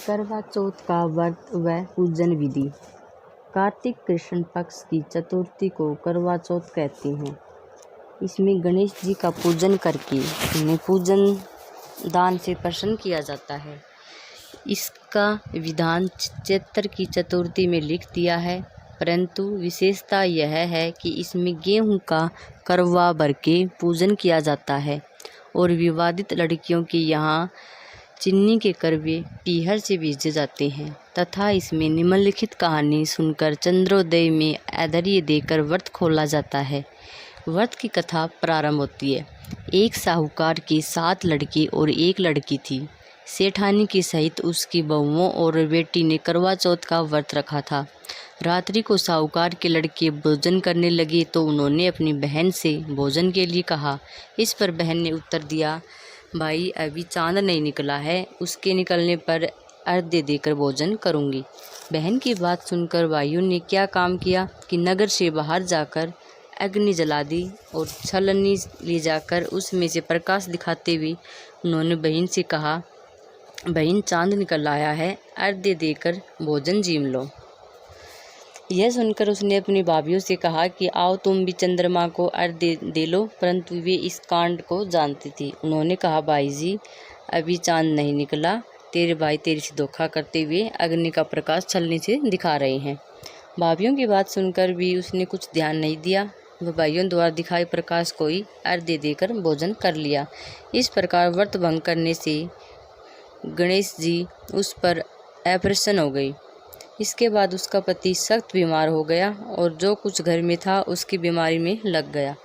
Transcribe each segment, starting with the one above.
करवा चौथ का व्रत व पूजन विधि। कार्तिक कृष्ण पक्ष की चतुर्थी को करवा चौथ कहते हैं। इसमें गणेश जी का पूजन करके उन्हें पूजन दान से प्रसन्न किया जाता है। इसका विधान चैत्र की चतुर्थी में लिख दिया है, परंतु विशेषता यह है कि इसमें गेहूं का करवा भर के पूजन किया जाता है और विवादित लड़कियों के यहाँ चीनी के करवे पीहर से भेजे जाते हैं तथा इसमें निम्नलिखित कहानी सुनकर चंद्रोदय में ऐधर्य देकर व्रत खोला जाता है। व्रत की कथा प्रारंभ होती है। एक साहूकार के 7 लड़के और 1 लड़की थी। सेठानी के सहित उसकी बहुओं और बेटी ने करवा चौथ का व्रत रखा था। रात्रि को साहूकार के लड़के भोजन करने लगे तो उन्होंने अपनी बहन से भोजन के लिए कहा। इस पर बहन ने उत्तर दिया, भाई अभी चांद नहीं निकला है, उसके निकलने पर अर्घ्य देकर भोजन करूंगी। बहन की बात सुनकर भाइयों ने क्या काम किया कि नगर से बाहर जाकर अग्नि जला दी और छलनी ले जाकर उसमें से प्रकाश दिखाते हुए उन्होंने बहन से कहा, बहन चांद निकल आया है, अर्घ्य देकर भोजन जीम लो। यह सुनकर उसने अपनी भाभियों से कहा कि आओ तुम भी चंद्रमा को अर्घ्य दे लो, परंतु वे इस कांड को जानती थी। उन्होंने कहा, भाई जी अभी चांद नहीं निकला, तेरे भाई तेरे से धोखा करते हुए अग्नि का प्रकाश छलनी से दिखा रहे हैं। भाभियों की बात सुनकर भी उसने कुछ ध्यान नहीं दिया। वह भाइयों द्वारा दिखाए प्रकाश को ही अर्घ्य देकर भोजन कर लिया। इस प्रकार व्रत भंग करने से गणेश जी उस पर अप्रसन्न हो गई। इसके बाद उसका पति सख्त बीमार हो गया और जो कुछ घर में था उसकी बीमारी में लग गया।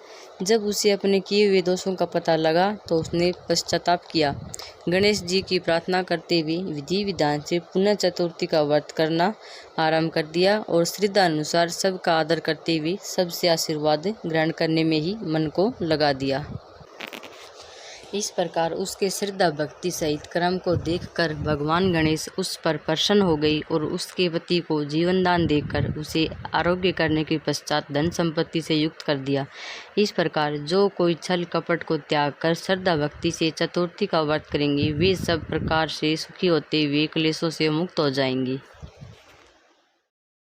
जब उसे अपने किए हुए दोषों का पता लगा तो उसने पश्चाताप किया। गणेश जी की प्रार्थना करते हुए विधि विधान से पुनः चतुर्थी का व्रत करना आरंभ कर दिया और श्रद्धा अनुसार सबका आदर करते हुए सबसे आशीर्वाद ग्रहण करने में ही मन को लगा दिया। इस प्रकार उसके श्रद्धा भक्ति सहित कर्म को देखकर भगवान गणेश उस पर प्रसन्न हो गई और उसके पति को जीवन दान देकर उसे आरोग्य करने के पश्चात धन संपत्ति से युक्त कर दिया। इस प्रकार जो कोई छल कपट को त्याग कर श्रद्धा भक्ति से चतुर्थी का व्रत करेंगे वे सब प्रकार से सुखी होते हुए क्लेशों से मुक्त हो जाएंगी।